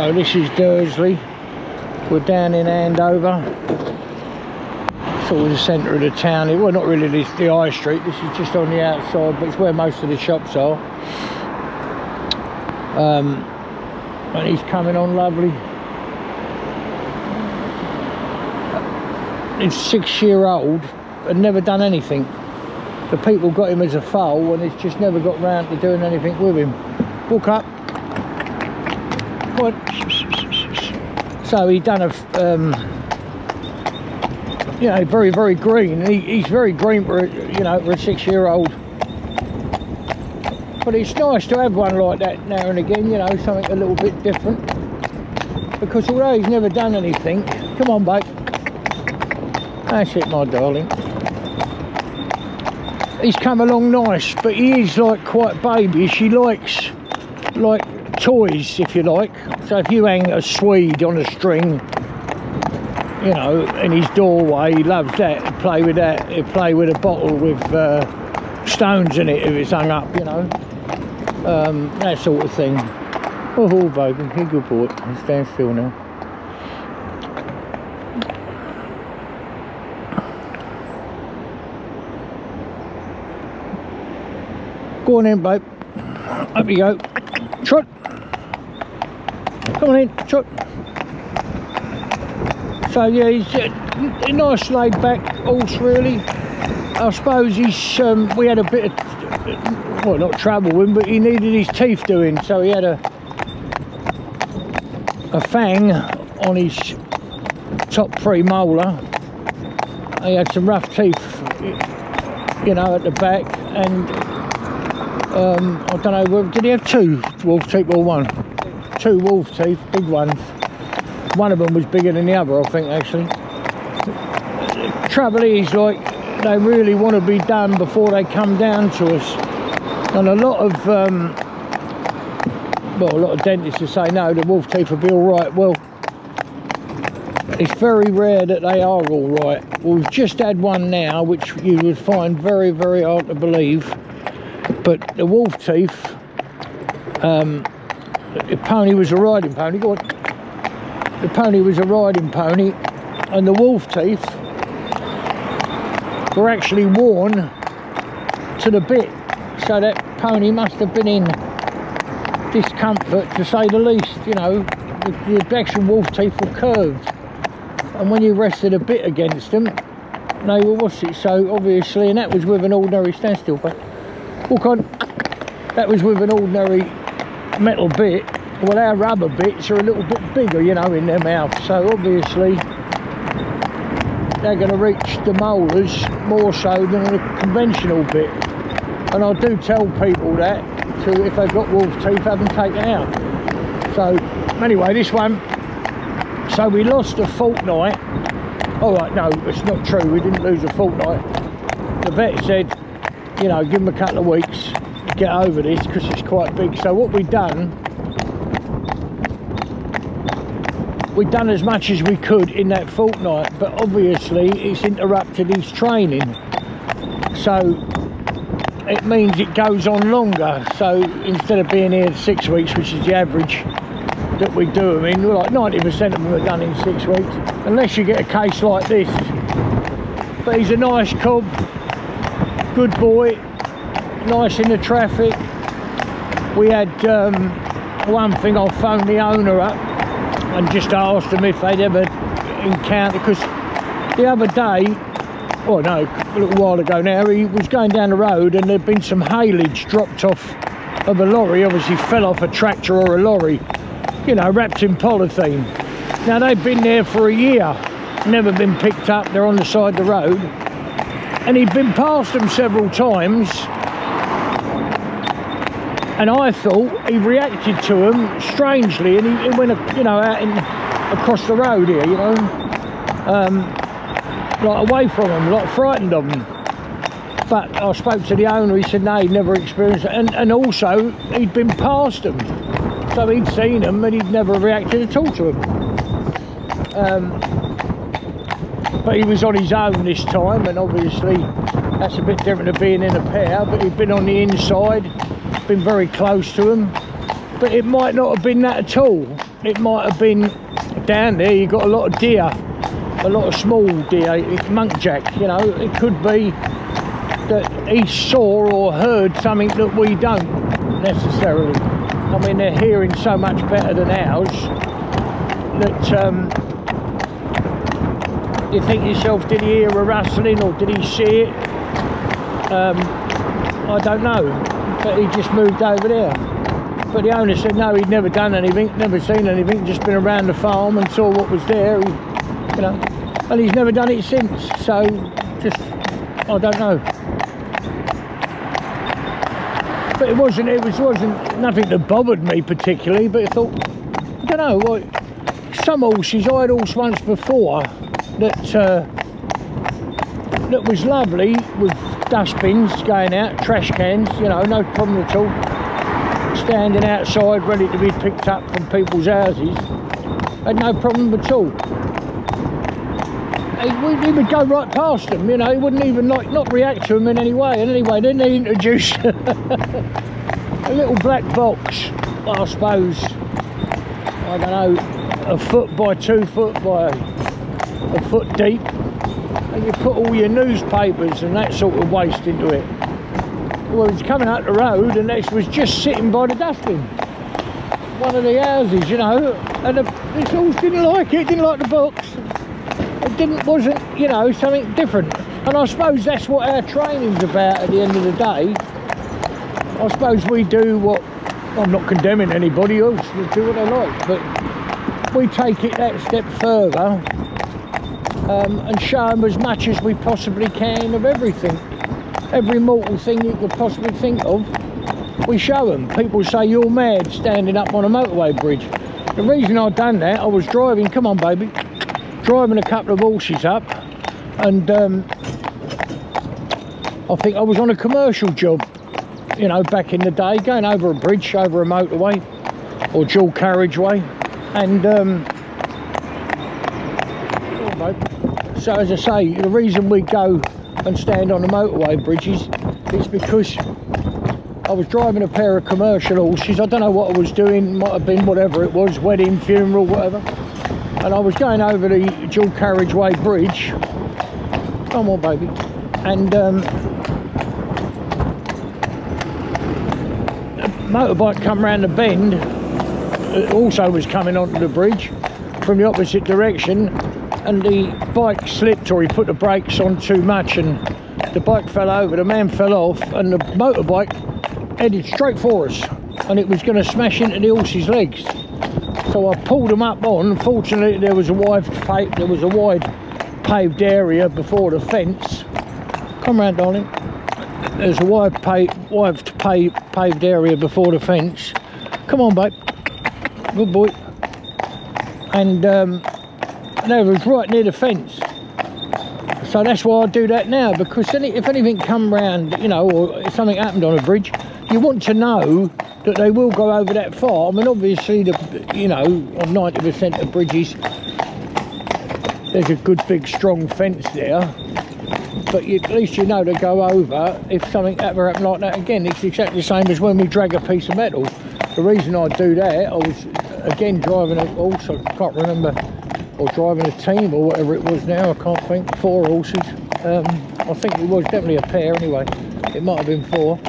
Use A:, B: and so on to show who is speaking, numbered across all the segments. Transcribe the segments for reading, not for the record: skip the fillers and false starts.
A: So this is Dursley. We're down in Andover, sort of the centre of the town. Well, not really the high street, this is just on the outside, but it's where most of the shops are. And he's coming on lovely. He's 6-year-old and never done anything. The people got him as a foal and it's just never got round to doing anything with him. Walk up. Come on. So he done a, you know, very green. He's very green for, you know, for a 6-year-old. But it's nice to have one like that now and again, you know, something a little bit different. Because although he's never done anything, come on, babe. That's it, my darling. He's come along nice, but he is like quite babyish. He likes like toys, if you like. So if you hang a Swede on a string, you know, in his doorway, he loves that. He'll play with that. He'll play with a bottle with stones in it if it's hung up, you know. That sort of thing. Oh, baby, you're a good boy. Stand still now. Go on in, babe. Up you go. Trot. Come on in, trot. So yeah, he's a nice laid back horse really. I suppose he's, we had a bit of, well, not trouble with him, but he needed his teeth doing. So he had a fang on his top premolar. He had some rough teeth, you know, at the back, and I don't know, did he have 2 wolf teeth or 1? 2 wolf teeth, big ones. One of them was bigger than the other, I think, actually. The trouble is, like, they really want to be done before they come down to us. And a lot of, well, a lot of dentists will say, no, the wolf teeth will be all right. Well, it's very rare that they are all right. We've just had one now, which you would find very hard to believe. But the wolf teeth, the pony was a riding pony. Go on. The pony was a riding pony, and the wolf teeth were actually worn to the bit. So that pony must have been in discomfort, to say the least. You know, the actual wolf teeth were curved, and when you rested a bit against them, they were what's it. So obviously, and that was with an ordinary standstill. But walk on. That was with an ordinary metal bit. Well, our rubber bits are a little bit bigger, you know, in their mouth. So obviously, they're going to reach the molars more so than a conventional bit. And I do tell people that, to, if they've got wolf teeth, have them taken out. So anyway, this one. So we lost a fortnight. All right, no, it's not true. We didn't lose a fortnight. The vet said, you know, give him a couple of weeks to get over this because it's quite big. So what we've done as much as we could in that fortnight, but obviously it's interrupted his training. So it means it goes on longer. So instead of being here 6 weeks, which is the average that we do them in, like 90% of them are done in 6 weeks, unless you get a case like this. But he's a nice cob. Good boy, nice in the traffic. We had one thing, I'll phone the owner up and just asked them if they'd ever encountered, because the other day, oh no, a little while ago now, he was going down the road and there'd been some haylage dropped off of a lorry, obviously fell off a tractor or a lorry, you know, wrapped in polythene. Now they've been there for a year, never been picked up, they're on the side of the road. And he'd been past them several times, and I thought he reacted to them strangely, and he went, you know, out across the road here, you know, like away from them, like frightened of them. But I spoke to the owner, he said no, he'd never experienced it, and also he'd been past them, so he'd seen them and he'd never reacted at all to them. But he was on his own this time, and obviously that's a bit different to being in a pair. But he'd been on the inside, been very close to him, but it might not have been that at all. it might have been down there. You got a lot of deer, a lot of small deer, muntjac, you know. It could be that he saw or heard something that we don't necessarily. I mean, they're hearing so much better than ours that you think to yourself, did he hear a rustling or did he see it? I don't know, but he just moved over there. But the owner said no, he'd never done anything, never seen anything, just been around the farm and saw what was there, you know, and he's never done it since. So just, I don't know. But it wasn't nothing that bothered me particularly, but I thought, I don't know, what, some horses, I had a horse once before that was lovely, with dustbins going out, trash cans, you know, no problem at all, standing outside ready to be picked up from people's houses, had no problem at all. He would go right past them, you know, he wouldn't even not react to them in any way. And anyway, then they introduced a little black box, I suppose, I don't know, a foot by 2 foot by a foot deep, and you put all your newspapers and that sort of waste into it. Well, it was coming up the road and it was just sitting by the dustbin, one of the houses, you know, and this horse didn't like it, didn't like the box. It wasn't, you know, something different. And I suppose that's what our training's about at the end of the day. I suppose we do what, I'm not condemning anybody else to do what they like, but we take it that step further and show them as much as we possibly can of everything. Every mortal thing you could possibly think of, we show them. People say you're mad standing up on a motorway bridge. The reason I've done that, I was driving, come on baby, driving a couple of horses up, and I think I was on a commercial job, you know, back in the day, going over a bridge, over a motorway or dual carriageway, and so as I say, the reason we go and stand on the motorway bridges is because I was driving a pair of commercial horses. I don't know what I was doing, might have been whatever it was, wedding, funeral, whatever, and I was going over the dual carriageway bridge, come on baby, and a motorbike come round the bend, it also was coming onto the bridge from the opposite direction, and the bike slipped, or he put the brakes on too much and the bike fell over, the man fell off, and the motorbike headed straight for us and it was going to smash into the horse's legs. So I pulled them up on. Fortunately there was a wide paved area before the fence. Come round darling. There's a wide paved area before the fence. Come on babe, good boy. And that was right near the fence. So that's why I do that now, because if anything come round, you know, or if something happened on a bridge, you want to know that they will go over that far. I mean, obviously, you know, on 90% of bridges, there's a good big strong fence there, but at least you know to go over if something ever happened like that again. It's exactly the same as when we drag a piece of metal. The reason I do that, I was again driving a horse, I can't remember, or driving a team or whatever it was now, I can't think, 4 horses. I think it was definitely a pair anyway, it might have been 4.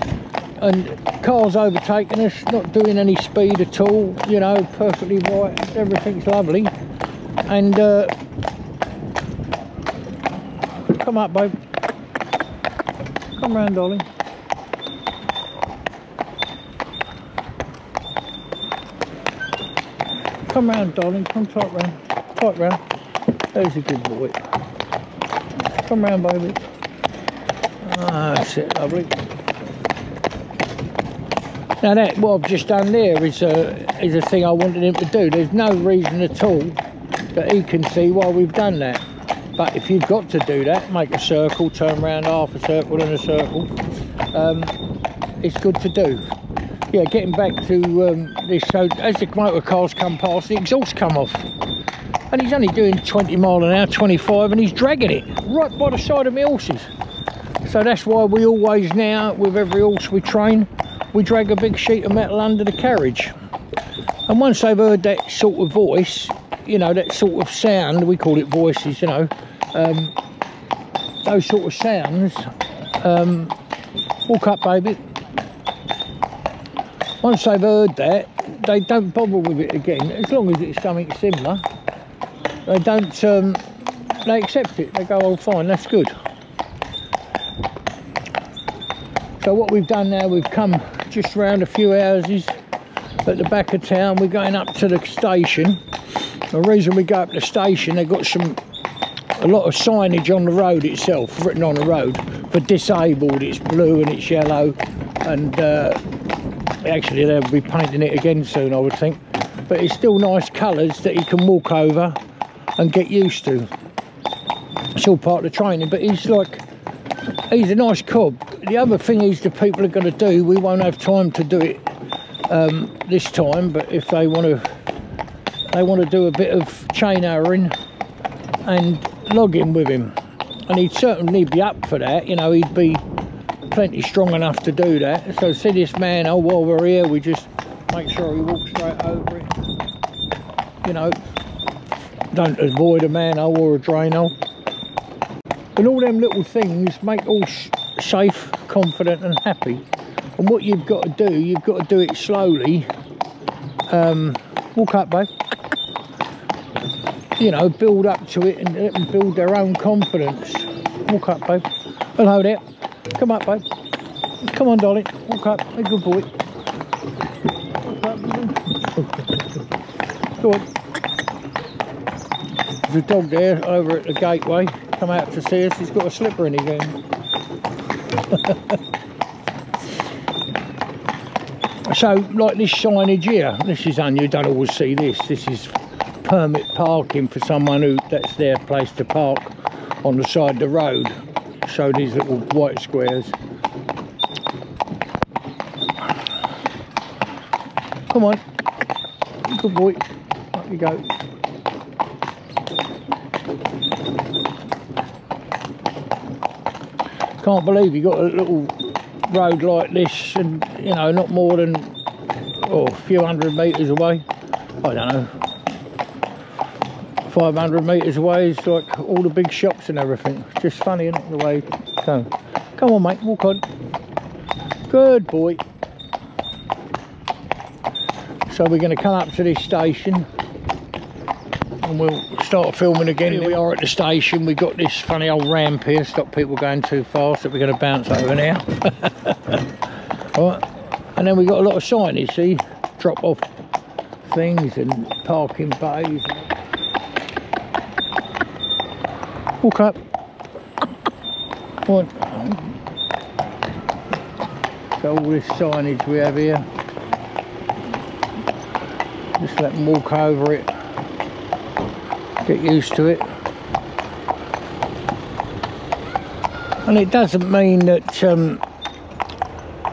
A: And cars overtaking us, not doing any speed at all, you know, perfectly right, everything's lovely. And come up babe, come round darling. Come round darling, come tight round. Tight round. There's a good boy. Come round baby. Ah, that's it, lovely. Now that, what I've just done there is a thing I wanted him to do. There's no reason at all that he can see why we've done that. But if you've got to do that, make a circle, turn around half a circle and a circle, it's good to do. Yeah, getting back to this, so as the motor cars come past, the exhaust come off. And he's only doing 20 mile an hour, 25, and he's dragging it right by the side of my horses. So that's why we always now, with every horse we train, we drag a big sheet of metal under the carriage. And once they've heard that sort of voice, you know, that sort of sound, we call it voices, you know, those sort of sounds, walk up, baby. Once they've heard that, they don't bother with it again, as long as it's something similar. They don't, they accept it. They go, oh fine, that's good. So what we've done now, we've come just round a few houses at the back of town. We're going up to the station. The reason we go up the station, they've got a lot of signage on the road itself, written on the road, for disabled. It's blue and it's yellow, and actually they'll be painting it again soon, I would think. But it's still nice colours that he can walk over and get used to. It's all part of the training, but he's a nice cob. The other thing is, the people are going to do, we won't have time to do it this time, but if they want to do a bit of chain arrowing and logging with him, and he'd certainly be up for that, you know, he'd be plenty strong enough to do that. So see this man, oh, while we're here, we just make sure he walks straight over it, you know, don't avoid a manhole or a drain hole, and all them little things make all safe, confident and happy. And what you've got to do, you've got to do it slowly. Walk up, babe. You know, build up to it and let them build their own confidence. Walk up, babe. Hello there. Come up, babe. Come on, darling. Walk up. Hey, good boy. Walk up. Go on. There's a dog there over at the gateway. Come out to see us. He's got a slipper in his hand. So, like this signage here, this is you don't always see this. This is permit parking for someone that's their place to park on the side of the road. So these little white squares. Come on, good boy. Up you go. Can't believe you got a little road like this, and you know, not more than a few hundred metres away, I don't know, 500 metres away is like all the big shops and everything. It's just funny, isn't it, the way it goes. Come on, mate, walk on. Good boy. So we're going to come up to this station and we'll start filming again. Here we are at the station. We've got this funny old ramp here, stop people going too fast, that we're going to bounce over now. Right. And then we've got a lot of signage, see, drop off things and parking bays. Walk up. What? So all this signage we have here, just let them walk over it, get used to it. And it doesn't mean that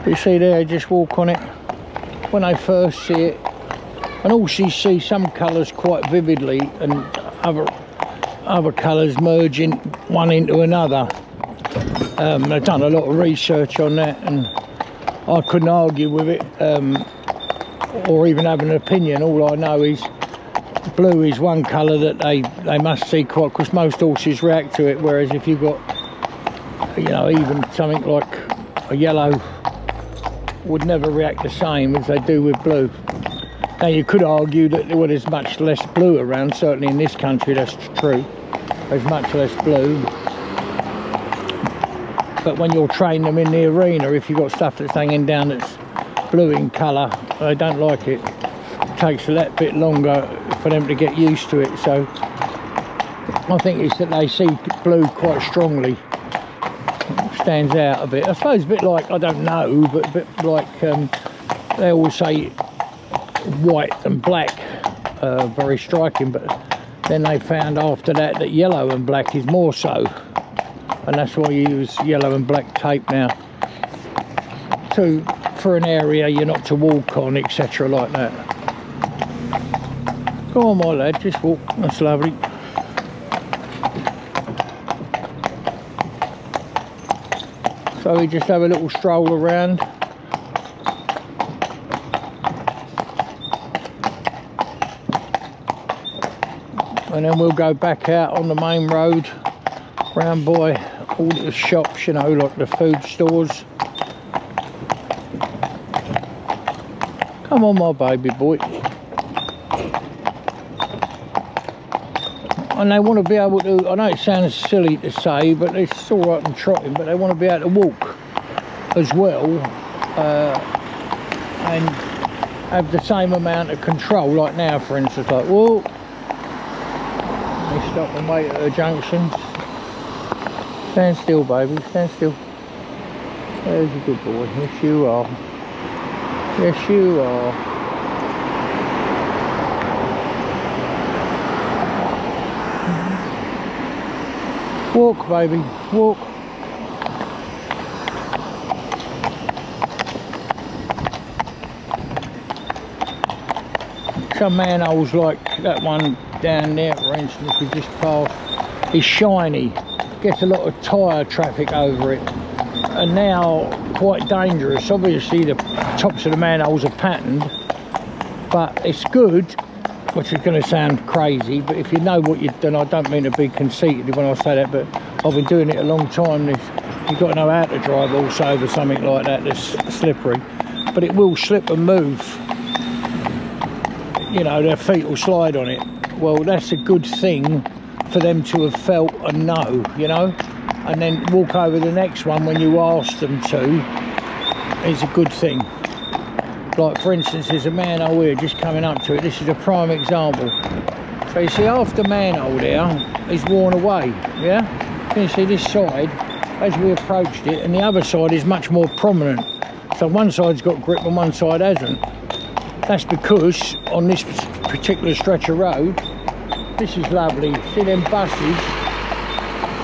A: you see there, just walk on it when they first see it, and also you see some colours quite vividly and other colours merging one into another. They've done a lot of research on that, and I couldn't argue with it or even have an opinion. All I know is blue is one colour that they must see quite, because most horses react to it, whereas if you've got, you know, even something like a yellow would never react the same as they do with blue. Now you could argue that there's much less blue around, certainly in this country that's true, there's much less blue, but when you're training them in the arena, if you've got stuff that's hanging down that's blue in colour, they don't like it. It takes a little bit longer for them to get used to it, so I think it's that they see blue quite strongly. Stands out a bit, I suppose, a bit like, I don't know, but a bit like they always say white and black, very striking, but then they found after that yellow and black is more so, and that's why you use yellow and black tape now for an area you're not to walk on, etc., like that. Go on, my lad, just walk, that's lovely. So we just have a little stroll around. and then we'll go back out on the main road round by all the shops, you know, like the food stores. Come on, my baby boy. And they want to be able to, I know it sounds silly to say, but it's all right and trotting, but they want to be able to walk as well, and have the same amount of control. Like now, for instance, like, whoa, they stop and wait at the junctions. Stand still, baby, stand still. There's a good boy. Yes, you are. Yes, you are. Walk, baby, walk. Some manholes like that one down there, for instance, we just passed, is shiny, gets a lot of tyre traffic over it, and now quite dangerous. Obviously the tops of the manholes are patterned, but it's good, which is going to sound crazy, but if you know what you've done, I don't mean to be conceited when I say that, but I've been doing it a long time. You've got to know how to drive also over something like that that's slippery, but it will slip and move. You know, their feet will slide on it. Well, that's a good thing for them to have felt and know, you know, and then walk over the next one when you ask them to is a good thing. Like, for instance, there's a manhole here just coming up to it. This is a prime example. So you see, half the manhole there is worn away, yeah? Can you see this side as we approached it, and the other side is much more prominent. So one side's got grip and one side hasn't. That's because on this particular stretch of road, this is lovely. See them buses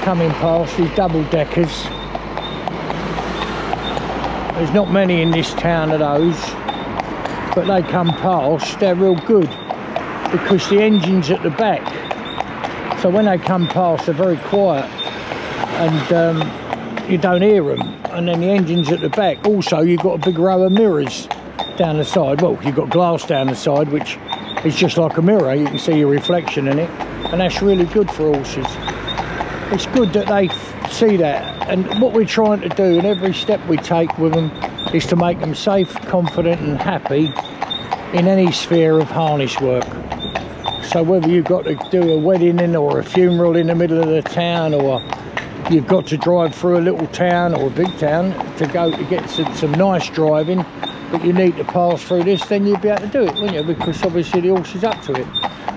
A: coming past, these double-deckers. There's not many in this town of those, but they come past, they're real good because the engine's at the back. So when they come past, they're very quiet and you don't hear them. And then the engine's at the back. Also, you've got a big row of mirrors down the side. Well, you've got glass down the side, which is just like a mirror. You can see your reflection in it, and that's really good for horses. It's good that they see that, and what we're trying to do, and every step we take with them, is to make them safe, confident and happy in any sphere of harness work. So whether you've got to do a wedding in or a funeral in the middle of the town, or you've got to drive through a little town or a big town to go to get some nice driving, but you need to pass through this, then you'll be able to do it, won't you? Because obviously the horse is up to it.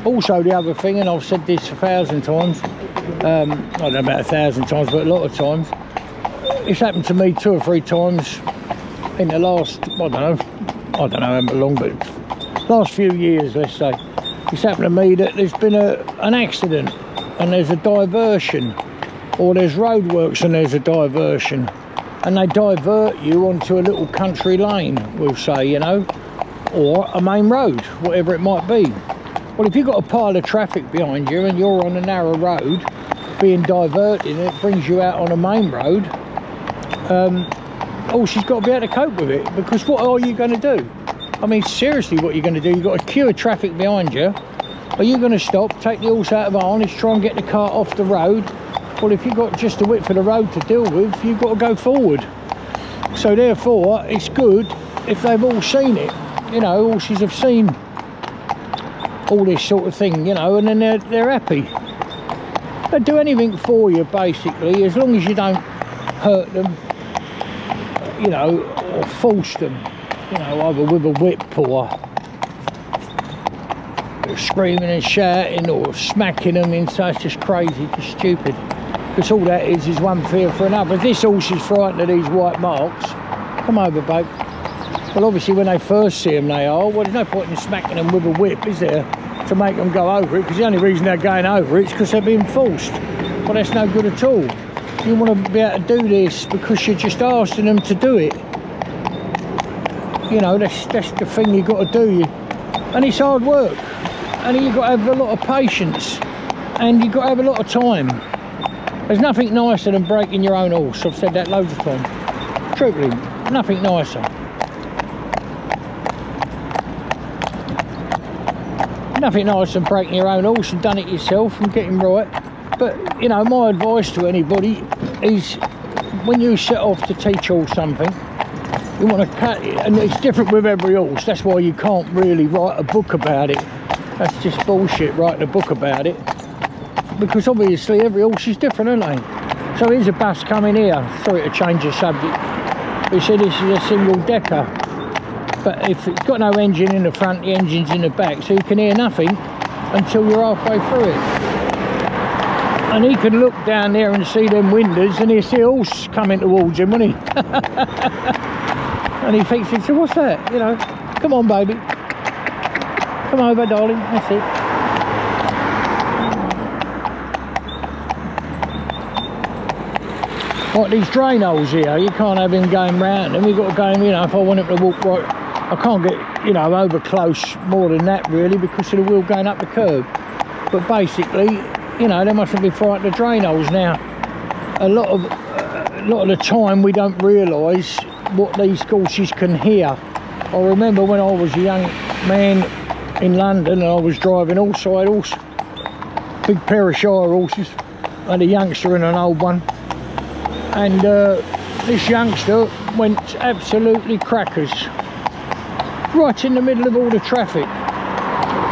A: Also, the other thing, and I've said this 1,000 times, I don't know about 1,000 times, but a lot of times, it's happened to me 2 or 3 times in the last, I don't know how long, but last few years, let's say. It's happened to me that there's been an accident and there's a diversion, or there's roadworks and there's a diversion, and they divert you onto a little country lane, we'll say, you know, or a main road, whatever it might be. Well, if you've got a pile of traffic behind you and you're on a narrow road being diverted and it brings you out on a main road, she's got to be able to cope with it, because what are you going to do? I mean, seriously, what you're going to do, you've got a queue of traffic behind you. Are you going to stop, take the horse out of harness, try and get the cart off the road? Well, if you've got just the width of the road to deal with, you've got to go forward. So therefore, it's good if they've all seen it. You know, horses have seen all this sort of thing, you know, and then they're happy. They'll do anything for you, basically, as long as you don't hurt them, you know, or force them, you know, either with a whip or screaming and shouting or smacking them in. So it's just crazy, just stupid. Because all that is one fear for another. If this horse is frightened of these white marks, come over, babe. Well, obviously when they first see them, they are. Well, there's no point in smacking them with a whip, is there, to make them go over it? Because the only reason they're going over it is because they're being forced. Well, that's no good at all. You want to be able to do this because you're just asking them to do it. You know, that's the thing you've got to do. And it's hard work. And you've got to have a lot of patience. And you've got to have a lot of time. There's nothing nicer than breaking your own horse. I've said that loads of times. Truthfully, nothing nicer. nothing nice than breaking your own horse and done it yourself and getting right. But you know, my advice to anybody is, when you set off to teach horse something, you want to cut it, and it's different with every horse. That's why you can't really write a book about it. That's just bullshit, writing a book about it, because obviously every horse is different, aren't they? So here's a bus coming here. Sorry to change the subject. We said this is a single decker, but if it's got no engine in the front, the engine's in the back, so you can hear nothing until you're halfway through it. And he can look down there and see them windows, and he'll see a horse coming towards him, won't he? And he thinks, so what's that? You know, come on, baby. Come over, darling. That's it. Like these drain holes here, you can't have him going round them. You've got to go, you know, if I want him to walk right, I can't get, you know, over close more than that really, because of the wheel going up the curb. But basically, you know, they mustn't be frightened of drain holes now. A lot of the time we don't realise what these horses can hear. I remember when I was a young man in London and I was driving horse-side horse, big pair of Shire horses, and a youngster and an old one. And this youngster went absolutely crackers, right in the middle of all the traffic.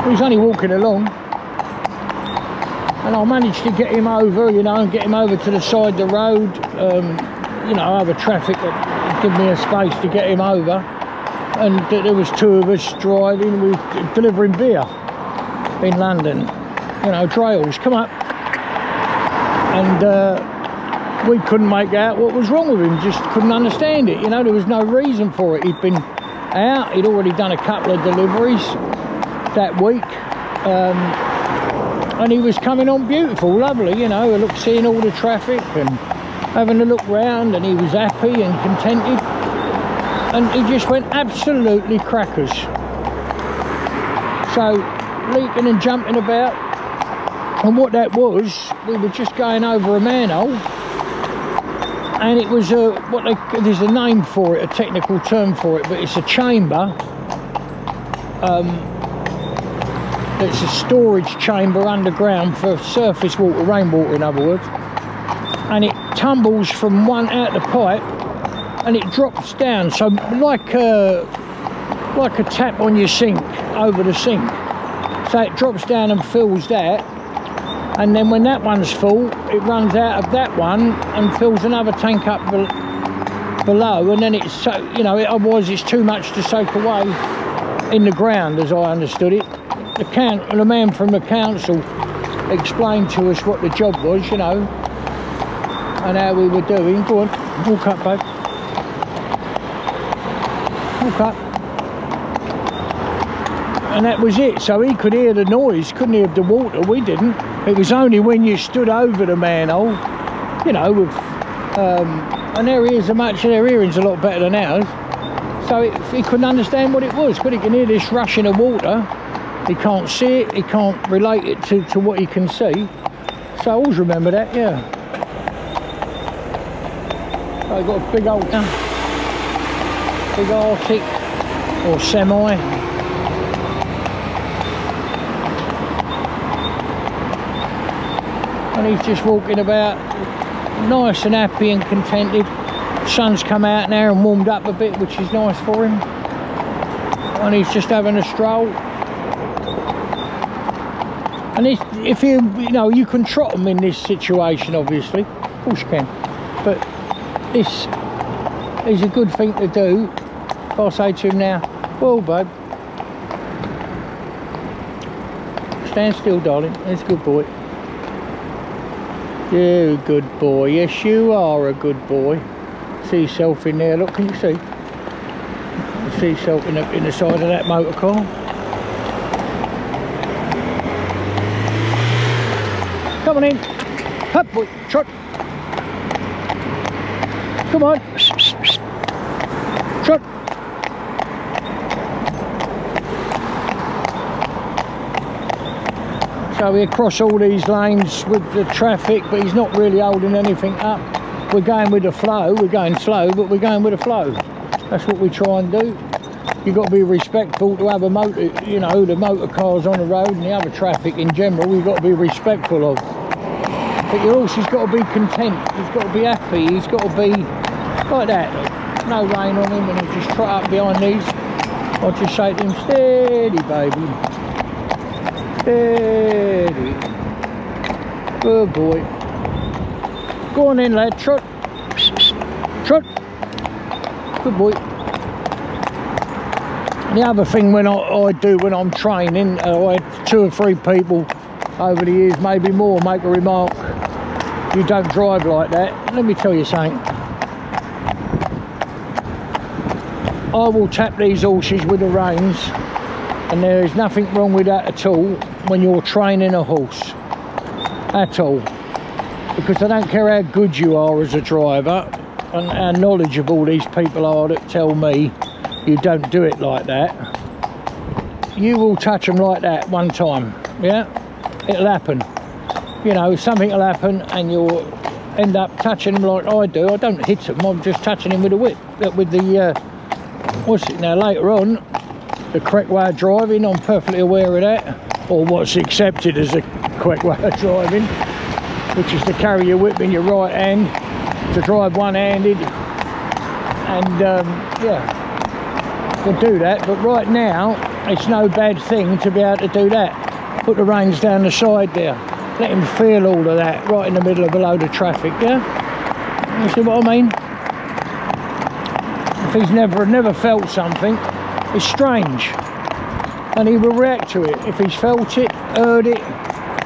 A: He was only walking along, and I managed to get him over, you know, and get him over to the side of the road, you know, other traffic that give me a space to get him over. And there was two of us driving, we were delivering beer in London, you know, trails, come up. And we couldn't make out what was wrong with him, just couldn't understand it, you know, there was no reason for it. He'd been out, he'd already done a couple of deliveries that week, and he was coming on beautiful, lovely, you know, seeing all the traffic and having a look round, and he was happy and contented, and he just went absolutely crackers. So leaping and jumping about, and what that was, we were just going over a manhole, and it was there's a name for it, a technical term for it, but it's a chamber. It's a storage chamber underground for surface water, rainwater in other words, and it tumbles from one out the pipe and it drops down, so like a tap on your sink, over the sink. So it drops down and fills that, and then when that one's full, it runs out of that one and fills another tank up below, and then it's, so, you know, otherwise it's too much to soak away in the ground, as I understood it. The man from the council explained to us what the job was, you know, and how we were doing. Go on, walk up, babe. Walk up. And that was it. So he could hear the noise, couldn't hear the water. We didn't. It was only when you stood over the manhole, you know, with and their ears are much, their hearing's a lot better than ours. So he couldn't understand what it was. But he can hear this rushing of water. He can't see it, he can't relate it to what he can see. So I always remember that, yeah. So I've got a big old, big Arctic, or semi. And he's just walking about, nice and happy and contented. Sun's come out now and warmed up a bit, which is nice for him. And he's just having a stroll. And if you know, you can trot them in this situation, obviously, of course you can, but this is a good thing to do. If I say to him now, well, babe, stand still, darling, that's a good boy. You good boy, yes you are a good boy. See yourself in there, look, can you see? You see yourself in the side of that motor car. Come on in. Up, boy. Trot. Come on. Trot. So we cross all these lanes with the traffic, but he's not really holding anything up. We're going with the flow. We're going slow, but we're going with the flow. That's what we try and do. you've got to be respectful to other motor, you know, the motor cars on the road and the other traffic in general. You've got to be respectful of. But your horse has got to be content. He's got to be happy. He's got to be like that. No rein on him, and he'll just trot up behind these. I'll just say to him, steady, baby. Steady. Good boy. Go on then, lad. Trot. Trot. Good boy. The other thing when I do when I'm training, I had 2 or 3 people over the years, maybe more, make a remark, you don't drive like that. Let me tell you something. I will tap these horses with the reins, and there is nothing wrong with that at all when you're training a horse. At all. Because I don't care how good you are as a driver and how knowledgeable these people are that tell me you don't do it like that. You will touch them like that one time, yeah? It'll happen. You know, something will happen and you'll end up touching them like I do. I don't hit them, I'm just touching them with the whip, with the, what's it now, later on, the correct way of driving. I'm perfectly aware of that, or what's accepted as a correct way of driving, which is to carry your whip in your right hand, to drive one-handed, and yeah, we'll do that. But right now it's no bad thing to be able to do that. Put the reins down the side there, let him feel all of that right in the middle of a load of traffic, yeah? You see what I mean? If he's never felt something, it's strange, and he will react to it. If he's felt it, heard it,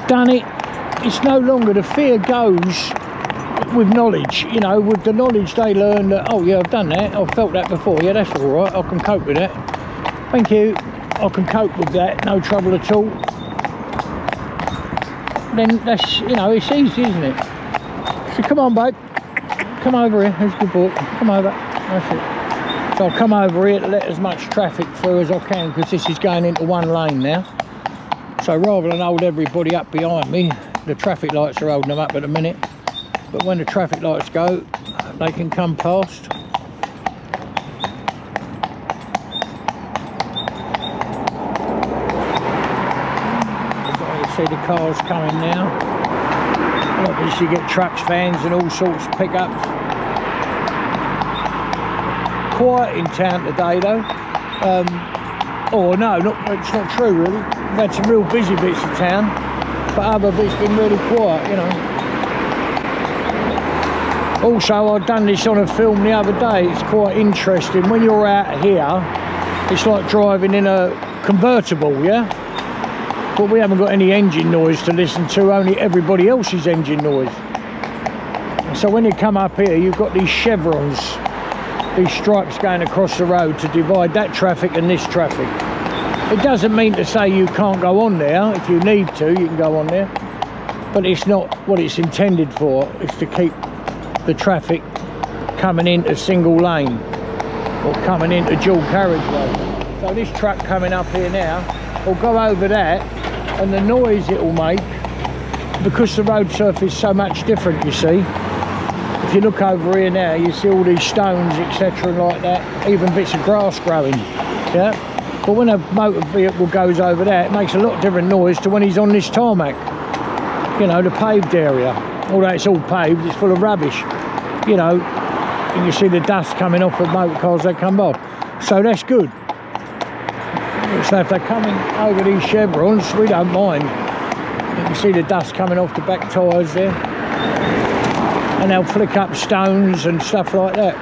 A: done it, it's no longer, the fear goes with knowledge. You know, with the knowledge they learn that, oh yeah, I've done that, I've felt that before, yeah, that's all right, I can cope with that, thank you, I can cope with that, no trouble at all. Then that's, you know, it's easy, isn't it? So come on, babe, come over here, there's a good boy, come over, that's it. So I'll come over here to let as much traffic through as I can, because this is going into one lane now. So rather than hold everybody up behind me, the traffic lights are holding them up at the minute, but when the traffic lights go, they can come past. So you see the cars coming now. Obviously you get trucks, vans and all sorts of pickups. Quiet in town today though. Oh no, it's not true really. We've had some real busy bits of town, but other bits been really quiet, you know. Also, I've done this on a film the other day. It's quite interesting. When you're out here, it's like driving in a convertible, yeah? But we haven't got any engine noise to listen to, only everybody else's engine noise. So when you come up here, you've got these chevrons, these stripes going across the road to divide that traffic and this traffic. It doesn't mean to say you can't go on there. If you need to, you can go on there. But it's not what it's intended for. It's to keep the traffic coming into single lane or coming into dual carriageway. So this truck coming up here now will go over that, and the noise it will make, because the road surface is so much different, you see. If you look over here now, you see all these stones, etc. and like that, even bits of grass growing, yeah? But when a motor vehicle goes over that, it makes a lot different noise to when he's on this tarmac, you know, the paved area. Although it's all paved, it's full of rubbish, you know, and you see the dust coming off of motor cars that come by. So that's good. So if they're coming over these chevrons, we don't mind. You can see the dust coming off the back tyres there, and they'll flick up stones and stuff like that.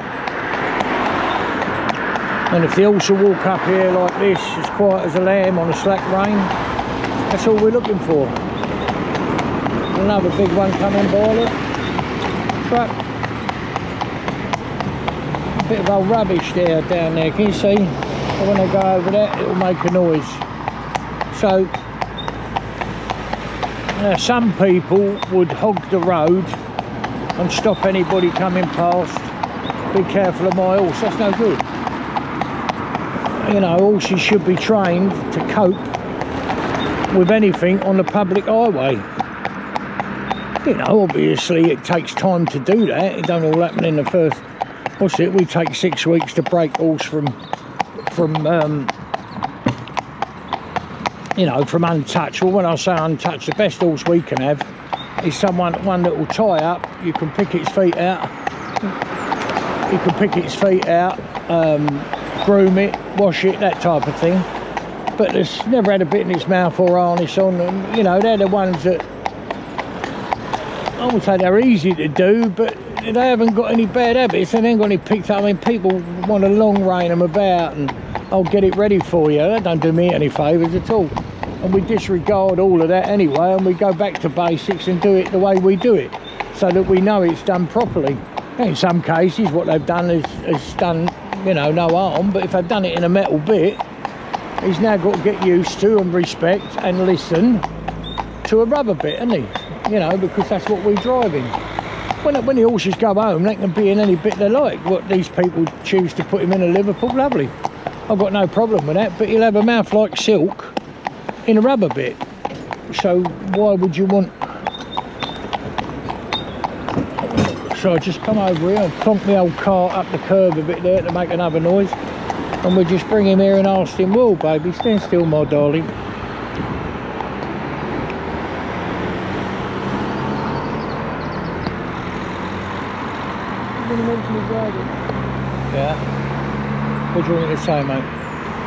A: And if the horse will walk up here like this, as quiet as a lamb on a slack rein, that's all we're looking for. Another big one coming by, look. Truck. A bit of old rubbish there down there, can you see? And when they go over that, it will make a noise. So, now some people would hog the road and stop anybody coming past. Be careful of my horse, that's no good. You know, horses should be trained to cope with anything on the public highway. You know, obviously it takes time to do that. It don't all happen in the first, what's it, we take 6 weeks to break horse from from you know, from untouched. Well, when I say untouched, the best horse we can have is one that will tie up. You can pick its feet out. You can pick its feet out, groom it, wash it, that type of thing. But it's never had a bit in its mouth or harness on them. You know, they're the ones that I would say they're easy to do, but they haven't got any bad habits. They ain't got any picked up. I mean, people want to long rein them about and I'll get it ready for you. That don't do me any favours at all. And we disregard all of that anyway, and we go back to basics and do it the way we do it, so that we know it's done properly. And in some cases, what they've done is done, you know, no harm. But if they've done it in a metal bit, he's now got to get used to and respect and listen to a rubber bit, hasn't he? You know, because that's what we're driving. When the horses go home, they can be in any bit they like. What these people choose to put him in a Liverpool, lovely. I've got no problem with that, but he'll have a mouth like silk in a rubber bit. So why would you want... So I just come over here and plonk my old car up the curb a bit there to make another noise. And we'll just bring him here and ask him, well, baby, stand still, my darling. Yeah. What do you want me to say, mate?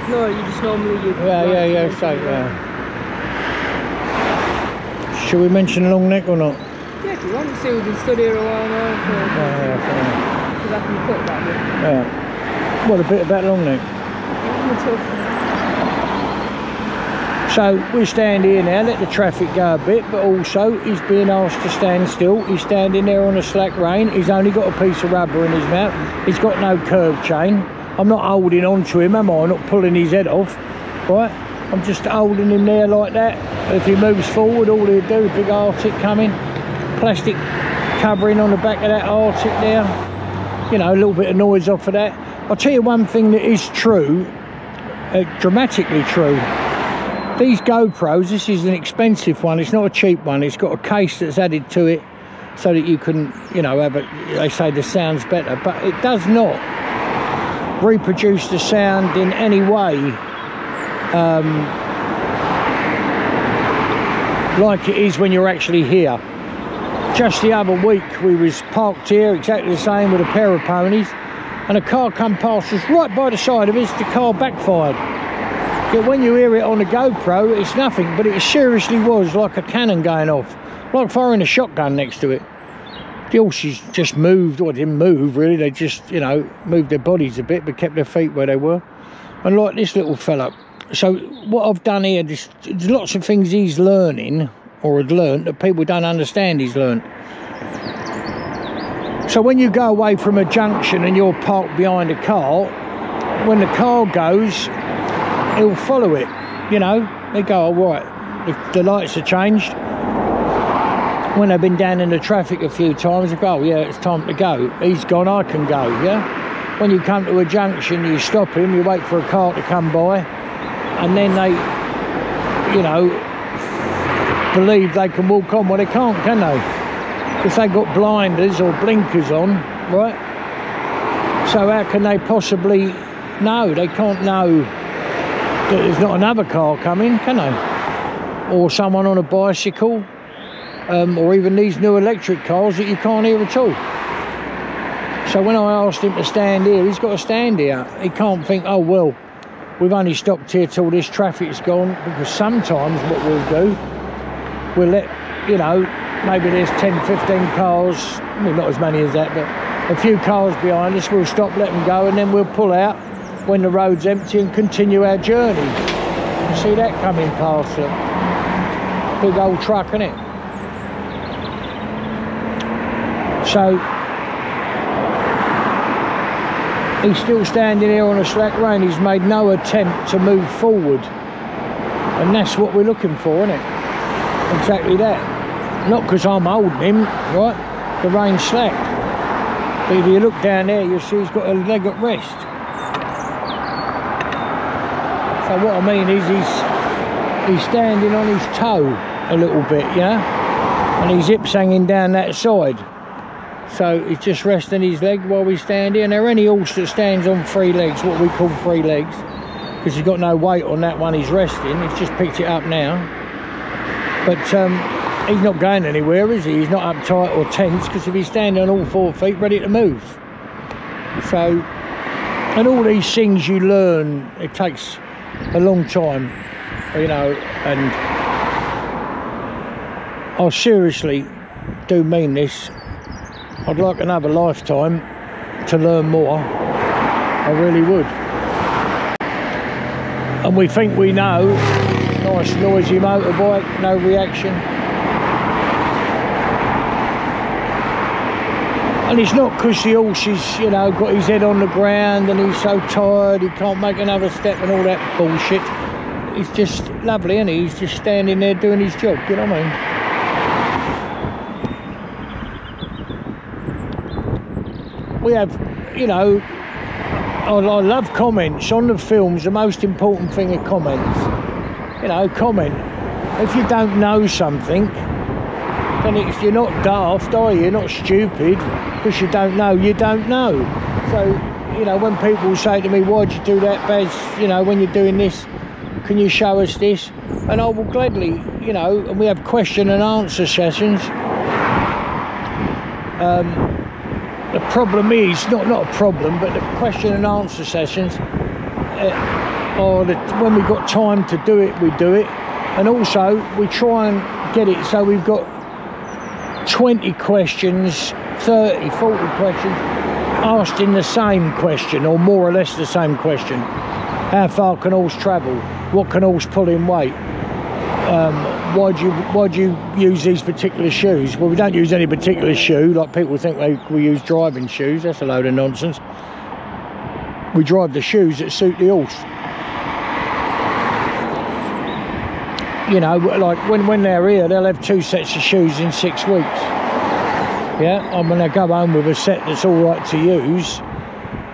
B: No, you just normally...
A: Yeah, say, Shall we mention long neck or not?
B: Yeah, if you want to. We've been stood here a while now. Because I can cut that bit.
A: Yeah. What, a bit about long neck? So we stand here now, let the traffic go a bit, but also he's being asked to stand still. He's standing there on a slack rein. He's only got a piece of rubber in his mouth. He's got no curb chain. I'm not holding on to him, am I? I'm not pulling his head off, right? I'm just holding him there like that. If he moves forward, all he'll do, big Arctic coming, plastic covering on the back of that Arctic there. You know, a little bit of noise off of that. I'll tell you one thing that is true, dramatically true. These GoPros, this is an expensive one, it's not a cheap one. It's got a case that's added to it so that you can, you know, have it, they say the sound's better, but it does not reproduce the sound in any way like it is when you're actually here. Just the other week we was parked here exactly the same with a pair of ponies, and a car come past us right by the side of us. The car backfired. Yet when you hear it on the GoPro, it's nothing, but it seriously was like a cannon going off, like firing a shotgun next to it. The horses just moved, or didn't move really, they just, you know, moved their bodies a bit but kept their feet where they were. And like this little fella. So what I've done here, there's lots of things he's learning or had learnt that people don't understand he's learnt. So when you go away from a junction and you're parked behind a car, when the car goes, he'll follow it, you know. They go, all right, the lights are changed. When they've been down in the traffic a few times, they go, oh, yeah, it's time to go. He's gone, I can go, yeah? When you come to a junction, you stop him, you wait for a car to come by, and then they, you know, believe they can walk on. Well, they can't, can they? Because they've got blinders or blinkers on, right? So how can they possibly know? They can't know that there's not another car coming, can they? Or someone on a bicycle. Or even these new electric cars that you can't hear at all. So when I asked him to stand here, he's got to stand here. He can't think, oh well, we've only stopped here till this traffic's gone, because sometimes what we'll do, we'll let, you know, maybe there's 10, 15 cars, I mean, not as many as that, but a few cars behind us, we'll stop, let them go, and then we'll pull out when the road's empty and continue our journey. You see that coming past it? Big old truck, isn't it? So he's still standing here on a slack rein. He's made no attempt to move forward, and that's what we're looking for, isn't it? Exactly that. Not because I'm holding him, right? The rein's slack. But if you look down there, you'll see he's got a leg at rest. So what I mean is he's standing on his toe a little bit, yeah, and his hips hanging down that side. So he's just resting his leg while we stand here. And there any horse that stands on three legs, what we call three legs, because he's got no weight on that one he's resting. He's just picked it up now. But he's not going anywhere, is he? He's not uptight or tense, because if he's standing on all 4 feet ready to move. So, and all these things you learn, it takes a long time, you know, and I seriously do mean this. I'd like another lifetime to learn more. I really would. And we think we know. Nice noisy motorbike, no reaction. And it's not because the horse is, you know, got his head on the ground and he's so tired he can't make another step and all that bullshit. It's just lovely, isn't he? He's just standing there doing his job, you know what I mean? We have, you know, I love comments on the films. The most important thing are comments. You know, comment. If you don't know something, then you're not daft, are you? You're not stupid. Because you don't know, you don't know. So, you know, when people say to me, why'd you do that, Baz? You know, when you're doing this, can you show us this? And I will gladly, you know, and we have question and answer sessions. The problem is, not a problem, but the question and answer sessions, when we've got time to do it, we do it. And also, we try and get it so we've got 20 questions, 30, 40 questions asked in the same question, or more or less the same question. How far can horse travel? What can horse pull in weight? Why do you use these particular shoes? Well, we don't use any particular shoe, like people think we use driving shoes. That's a load of nonsense. We drive the shoes that suit the horse. You know, like when they're here, they'll have 2 sets of shoes in 6 weeks. Yeah, I'm going to go home with a set that's all right to use,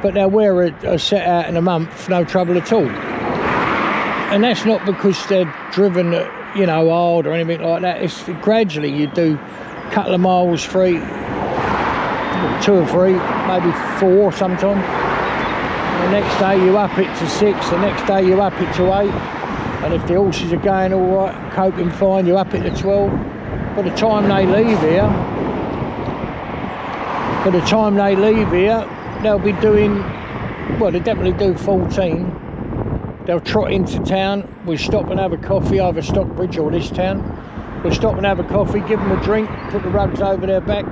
A: but they'll wear a set out in a month, no trouble at all. And that's not because they're driven, you know, hard or anything like that. It's gradually you do a couple of miles, 3, 2 or 3, maybe 4 sometimes. The next day you up it to 6, the next day you up it to 8. And if the horses are going all right, coping fine, you up it to 12. By the time they leave here, they'll be doing, well, they definitely do 14. They'll trot into town. We'll stop and have a coffee, either Stockbridge or this town. We'll stop and have a coffee, give them a drink, put the rugs over their back,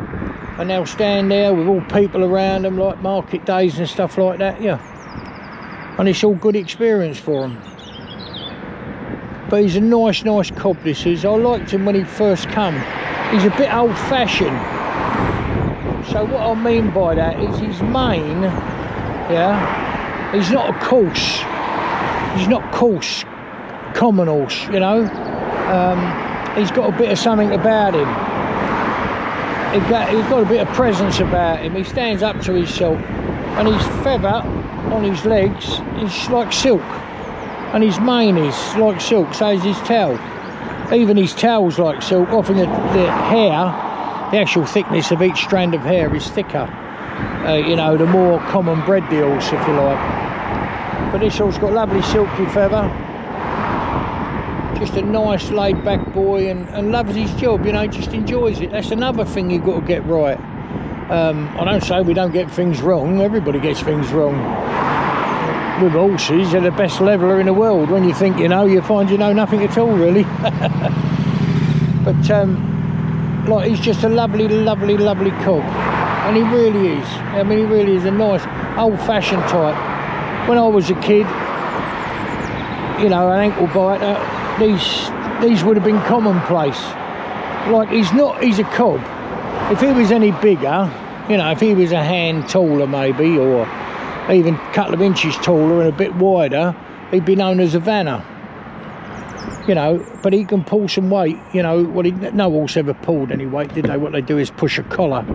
A: and they'll stand there with all people around them, like market days and stuff like that, yeah. And it's all good experience for them. But he's a nice cob, this is. I liked him when he first come. He's a bit old-fashioned. So what I mean by that is his mane, yeah, he's not a coarse. He's not coarse, common horse, you know. He's got a bit of something about him. He's got a bit of presence about him. He stands up to himself. And his feather on his legs is like silk. And his mane is like silk, so is his tail. Even his tail's like silk. Often the hair, the actual thickness of each strand of hair is thicker. You know, the more common bred the horse, if you like. But this horse got lovely silky feather. Just a nice laid back boy and loves his job, you know, just enjoys it. That's another thing you've got to get right. I don't say we don't get things wrong. Everybody gets things wrong. With horses, they're the best leveller in the world. When you think you know, you find you know nothing at all, really. But like, he's just a lovely cob, and he really is. I mean, he really is a nice old-fashioned type. When I was a kid, you know, an ankle biter, these would have been commonplace. Like, he's a cob. If he was any bigger, you know, if he was a hand taller maybe, or even a couple of inches taller and a bit wider, he'd be known as a Vanner. You know, but he can pull some weight, you know. Well, no horse ever pulled any weight, did they? What they do is push a collar.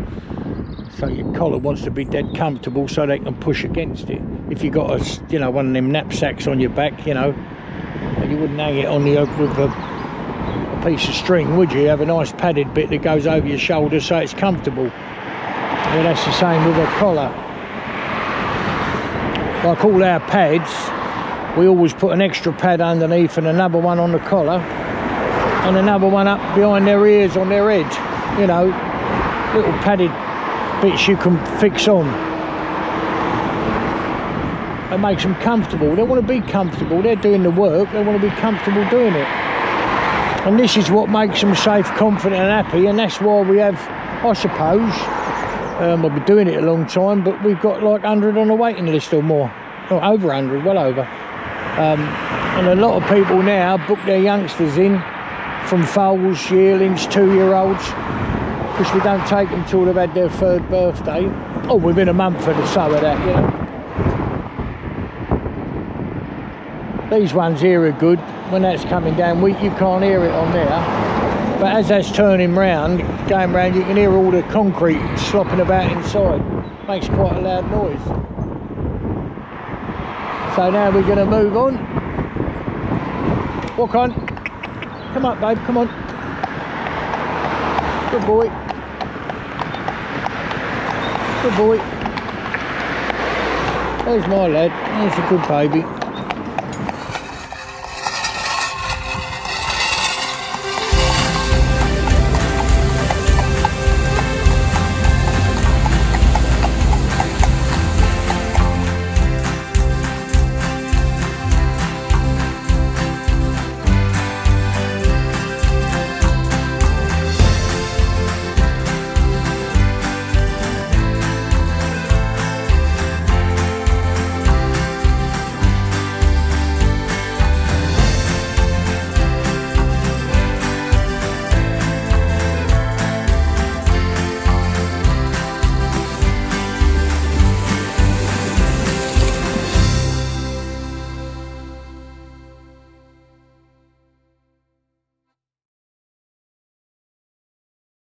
A: So your collar wants to be dead comfortable so they can push against it. If you got a, you know, one of them knapsacks on your back, you know, and you wouldn't hang it on the with a piece of string, would you? You have a nice padded bit that goes over your shoulder so it's comfortable. And that's the same with a collar. Like all our pads, we always put an extra pad underneath and another one on the collar and another one up behind their ears on their head, you know, little padded bits you can fix on. It makes them comfortable. They want to be comfortable. They're doing the work, they want to be comfortable doing it. And this is what makes them safe, confident and happy, and that's why we have, I suppose, I've been doing it a long time, but we've got like 100 on the waiting list or more, or over 100, well over. And a lot of people now book their youngsters in from foals, yearlings, 2-year-olds, because we don't take them till they've had their 3rd birthday, or within a month or so of that, you know. These ones here are good. When that's coming down weak, you can't hear it on there. But as that's turning round, going round, you can hear all the concrete slopping about inside. Makes quite a loud noise. So now we're going to move on. Walk on. Come up, babe, come on. Good boy. Good boy. There's my lad. There's a good baby.